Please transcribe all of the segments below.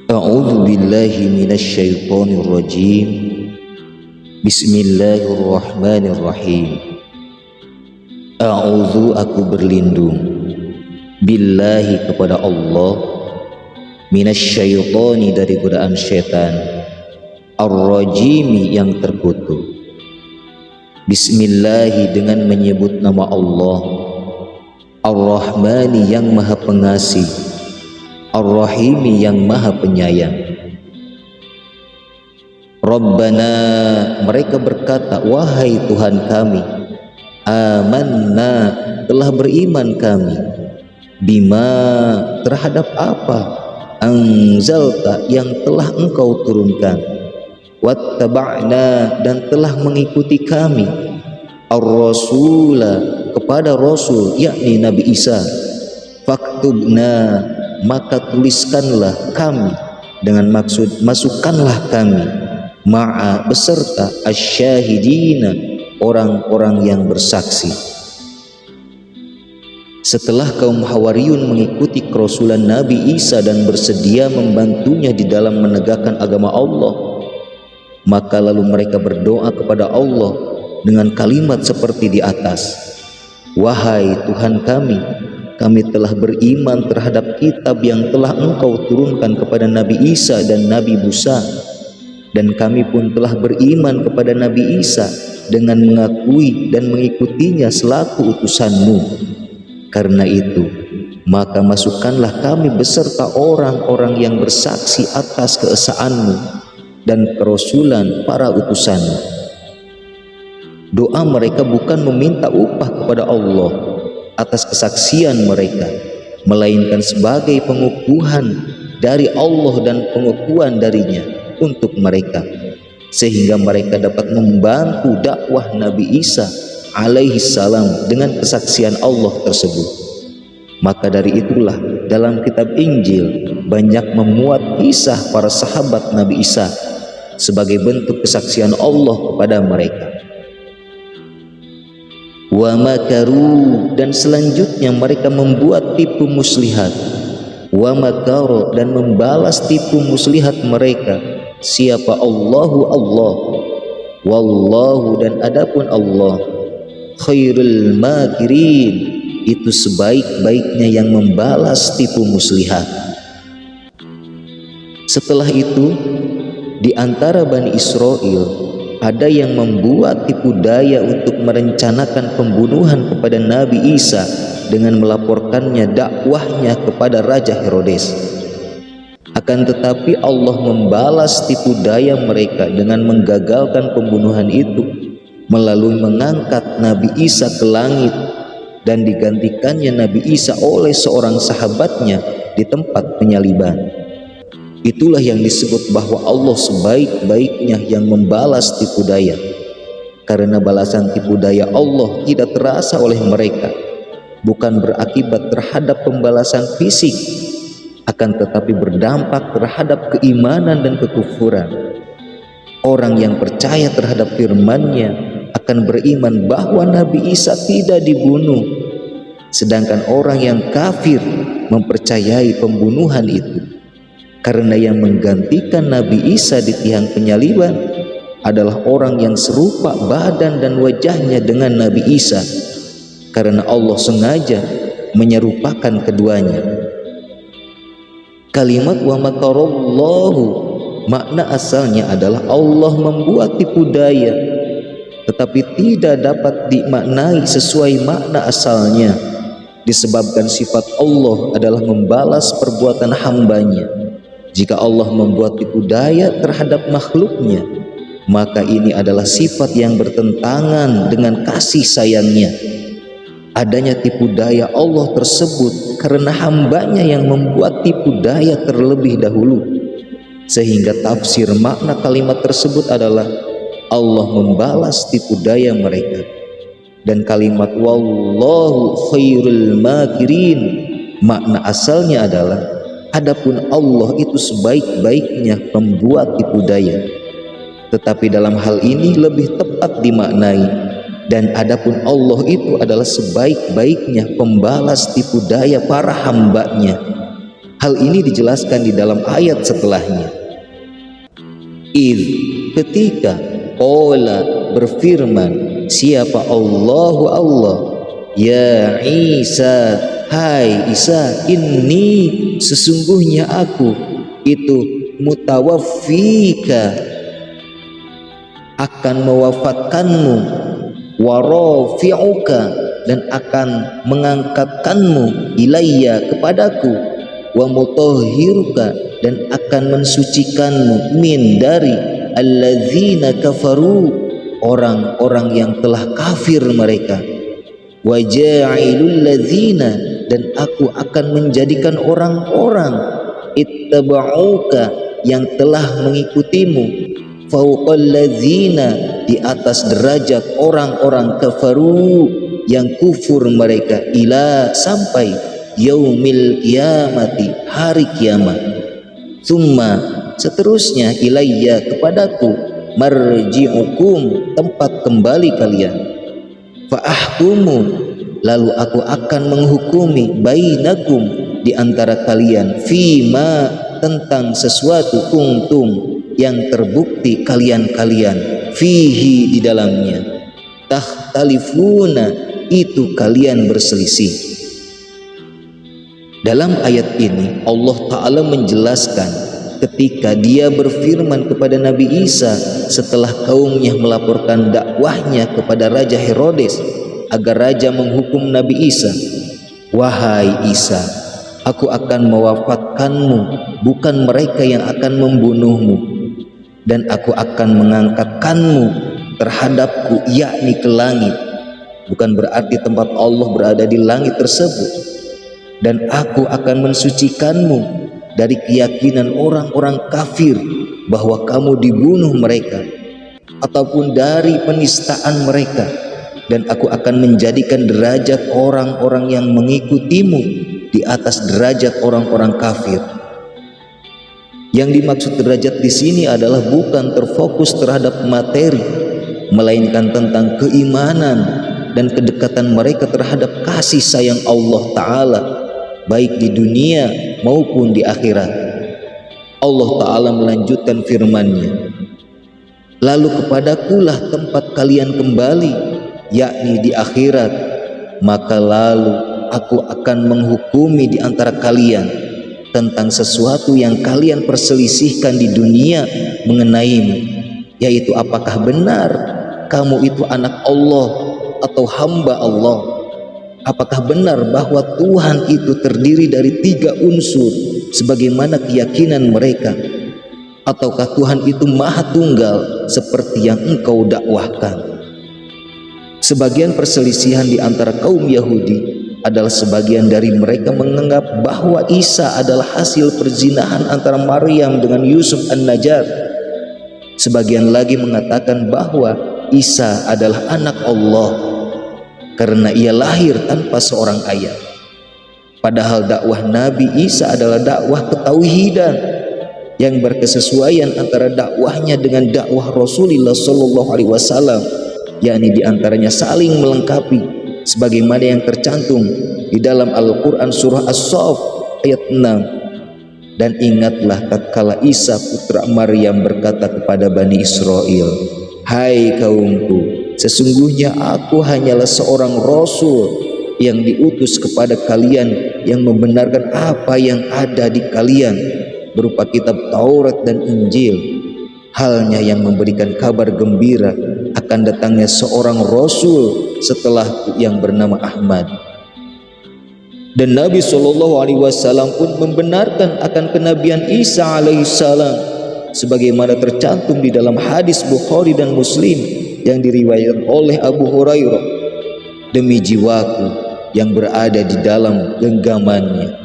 A'udzu billahi minasyaitonir rajim. Bismillahirrahmanirrahim. A'udzu, aku berlindung, billahi kepada Allah, minasyaitoni, dari godaan syaitan, ar-rajimi, yang terkutuk. Bismillahi, dengan menyebut nama Allah, ar-Rahmani, yang maha pengasih, ar-Rahimi, yang maha penyayang. Rabbana, mereka berkata, wahai Tuhan kami, amanna, telah beriman kami, bima, terhadap apa, anzalta, yang telah engkau turunkan, wattaba'na, dan telah mengikuti kami, ar-rasula, kepada Rasul, yakni Nabi Isa, faktubna, maka tuliskanlah kami, dengan maksud masukkanlah kami, ma'a, beserta, asyahidina, orang-orang yang bersaksi. Setelah kaum Hawariyun mengikuti kerasulan Nabi Isa dan bersedia membantunya di dalam menegakkan agama Allah, maka lalu mereka berdoa kepada Allah dengan kalimat seperti di atas, wahai Tuhan kami telah beriman terhadap kitab yang telah engkau turunkan kepada Nabi Isa dan Nabi Musa, dan kami pun telah beriman kepada Nabi Isa dengan mengakui dan mengikutinya selaku utusanmu. Karena itu, maka masukkanlah kami beserta orang-orang yang bersaksi atas keesaanmu dan kerasulan para utusanmu. Doa mereka bukan meminta upah kepada Allah atas kesaksian mereka, melainkan sebagai pengukuhan dari Allah dan pengukuhan darinya untuk mereka, sehingga mereka dapat membantu dakwah Nabi Isa alaihi salam dengan kesaksian Allah tersebut. Maka dari itulah dalam kitab Injil banyak memuat kisah para sahabat Nabi Isa sebagai bentuk kesaksian Allah kepada mereka. Wa makaru, dan selanjutnya mereka membuat tipu muslihat. Wa makaro, dan membalas tipu muslihat mereka. Siapa? Allahu, Allah. Wallahu, dan adapun Allah, khairul makirin, itu sebaik-baiknya yang membalas tipu muslihat. Setelah itu, di antara Bani Israel ada yang membuat tipu daya untuk merencanakan pembunuhan kepada Nabi Isa dengan melaporkannya dakwahnya kepada Raja Herodes. Akan tetapi Allah membalas tipu daya mereka dengan menggagalkan pembunuhan itu melalui mengangkat Nabi Isa ke langit dan digantikannya Nabi Isa oleh seorang sahabatnya di tempat penyaliban. Itulah yang disebut bahwa Allah sebaik-baiknya yang membalas tipu daya, karena balasan tipu daya Allah tidak terasa oleh mereka, bukan berakibat terhadap pembalasan fisik, akan tetapi berdampak terhadap keimanan dan kekufuran. Orang yang percaya terhadap firman-Nya akan beriman bahwa Nabi Isa tidak dibunuh, sedangkan orang yang kafir mempercayai pembunuhan itu. Karena yang menggantikan Nabi Isa di tiang penyaliban adalah orang yang serupa badan dan wajahnya dengan Nabi Isa, karena Allah sengaja menyerupakan keduanya. Kalimat wa makarallahu, makna asalnya adalah Allah membuat tipu daya, tetapi tidak dapat dimaknai sesuai makna asalnya, disebabkan sifat Allah adalah membalas perbuatan hambanya. Jika Allah membuat tipu daya terhadap makhluknya, maka ini adalah sifat yang bertentangan dengan kasih sayangnya. Adanya tipu daya Allah tersebut karena hambanya yang membuat tipu daya terlebih dahulu, sehingga tafsir makna kalimat tersebut adalah Allah membalas tipu daya mereka. Dan kalimat wallahu khairul makirin, makna asalnya adalah adapun Allah itu sebaik-baiknya pembuat tipu daya. Tetapi dalam hal ini lebih tepat dimaknai, dan adapun Allah itu adalah sebaik-baiknya pembalas tipu daya para hambanya. Hal ini dijelaskan di dalam ayat setelahnya. Ketika qala berfirman siapa Allah, ya Isa, hai Isa, inni sesungguhnya aku itu mutawaffika akan mewafatkanmu, wa rafi'uka dan akan mengangkatkanmu ilayya kepadaku, wa mutahhiruka dan akan mensucikanmu min dari alladzina kafaru orang-orang yang telah kafir mereka, wa ja'ilul ladzina dan aku akan menjadikan orang-orang ittaba'uka yang telah mengikutimu fauqal ladzina di atas derajat orang-orang kafaru yang kufur mereka ila sampai yaumil kiamati hari kiamat. Summa seterusnya ilayya kepadaku marji'ukum tempat kembali kalian, fa ahkumu lalu aku akan menghukumi bainakum di antara kalian fima tentang sesuatu kuntum yang terbukti kalian-kalian fihi di dalamnya takhtalifuna itu kalian berselisih. Dalam ayat ini Allah Ta'ala menjelaskan ketika dia berfirman kepada Nabi Isa setelah kaumnya melaporkan dakwahnya kepada Raja Herodes agar raja menghukum Nabi Isa, wahai Isa, aku akan mewafatkanmu, bukan mereka yang akan membunuhmu, dan aku akan mengangkatkanmu terhadapku, yakni ke langit. Bukan berarti tempat Allah berada di langit tersebut. Dan aku akan mensucikanmu dari keyakinan orang-orang kafir bahwa kamu dibunuh mereka, ataupun dari penistaan mereka, dan aku akan menjadikan derajat orang-orang yang mengikutimu di atas derajat orang-orang kafir. Yang dimaksud derajat di sini adalah bukan terfokus terhadap materi, melainkan tentang keimanan dan kedekatan mereka terhadap kasih sayang Allah Ta'ala, baik di dunia maupun di akhirat. Allah Ta'ala melanjutkan firman-Nya, lalu kepadakulah tempat kalian kembali, yakni di akhirat, maka lalu aku akan menghukumi di antara kalian tentang sesuatu yang kalian perselisihkan di dunia mengenaimu, yaitu apakah benar kamu itu anak Allah atau hamba Allah. Apakah benar bahwa Tuhan itu terdiri dari 3 unsur sebagaimana keyakinan mereka, ataukah Tuhan itu maha tunggal seperti yang engkau dakwahkan? Sebagian perselisihan di antara kaum Yahudi adalah sebagian dari mereka menganggap bahwa Isa adalah hasil perzinahan antara Maryam dengan Yusuf An-Najjar. Sebagian lagi mengatakan bahwa Isa adalah anak Allah karena ia lahir tanpa seorang ayah. Padahal dakwah Nabi Isa adalah dakwah ketauhidan yang berkesesuaian antara dakwahnya dengan dakwah Rasulullah SAW, yakni diantaranya saling melengkapi sebagaimana yang tercantum di dalam Al-Quran surah As-Saff ayat 6. Dan ingatlah tatkala Isa putra Maryam berkata kepada Bani Israel, hai kaumku, sesungguhnya aku hanyalah seorang rasul yang diutus kepada kalian yang membenarkan apa yang ada di kalian berupa kitab Taurat dan Injil, halnya yang memberikan kabar gembira akan datangnya seorang rasul setelahku yang bernama Ahmad. Dan Nabi SAW pun membenarkan akan kenabian Isa alaihissalam sebagaimana tercantum di dalam hadis Bukhari dan Muslim yang diriwayatkan oleh Abu Hurairah, demi jiwaku yang berada di dalam genggamannya,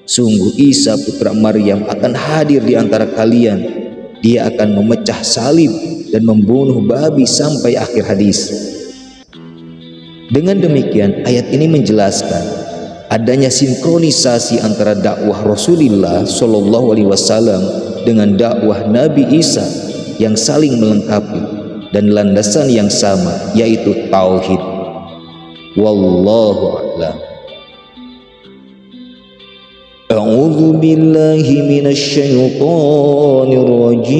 sungguh Isa putra Maryam akan hadir di antara kalian. Dia akan memecah salib dan membunuh babi sampai akhir hadis. Dengan demikian ayat ini menjelaskan adanya sinkronisasi antara dakwah Rasulullah SAW dengan dakwah Nabi Isa yang saling melengkapi dan landasan yang sama, yaitu tauhid. Wallahu a'lam. A'udzu billahi minasyaitonir rajim.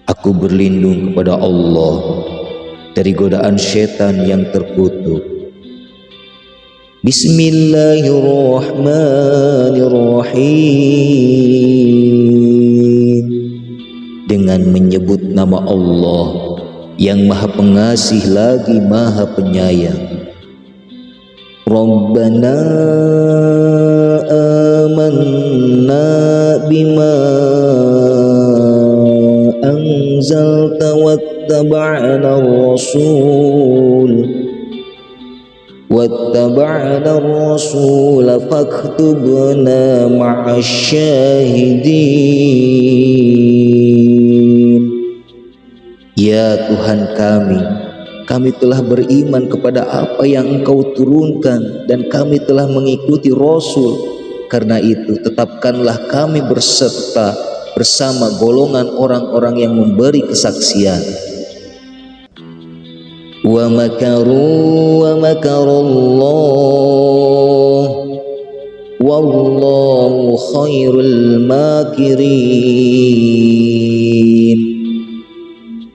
Aku berlindung kepada Allah dari godaan syaitan yang terkutuk. Bismillahirrahmanirrahim. Dengan menyebut nama Allah yang Maha Pengasih lagi Maha Penyayang. Rabbana amanna bima anzalta wattaba'na ar-rasul faktubna ma'asyahidin. Ya Tuhan kami telah beriman kepada apa yang Engkau turunkan dan kami telah mengikuti Rasul. Karena itu tetapkanlah kami berserta bersama golongan orang-orang yang memberi kesaksian. Wa makaru wa makarallah wallahu khairul makirin.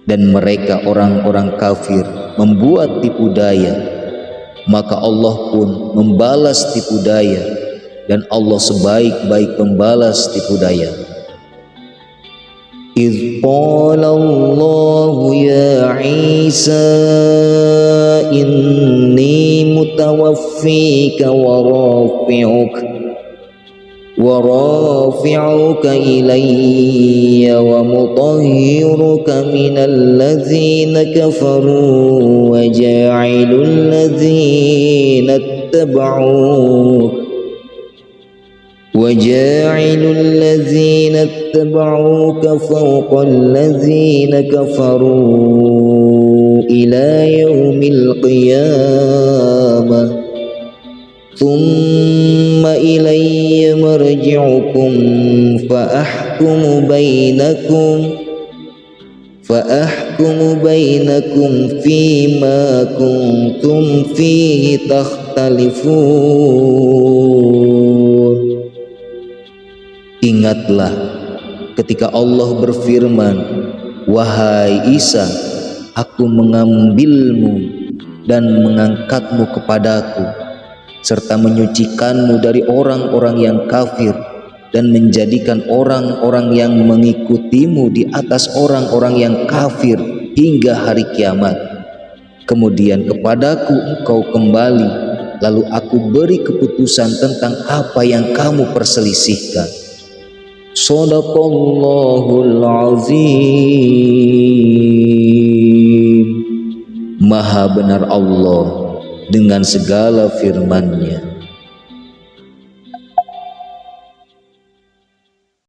Dan mereka orang-orang kafir membuat tipu daya, maka Allah pun membalas tipu daya, dan Allah sebaik-baik pembalas tipu daya. Idh qala Allah ya Isa inni mutawaffika ورافعك إلي ومطهرك من الذين كفروا وجاعل الذين اتبعوك فوق الذين كفروا إلى يوم القيامة ثم إلي مرجعكم فأحكم بينكم فيما كنتم فيه تختلفون. Ingatlah ketika Allah berfirman, wahai Isa, aku mengambilmu dan mengangkatmu kepadaku serta menyucikanmu dari orang-orang yang kafir dan menjadikan orang-orang yang mengikutimu di atas orang-orang yang kafir hingga hari kiamat. Kemudian kepadaku engkau kembali, lalu aku beri keputusan tentang apa yang kamu perselisihkan. Shadaqallahul azim. Maha benar Allah dengan segala firman-Nya.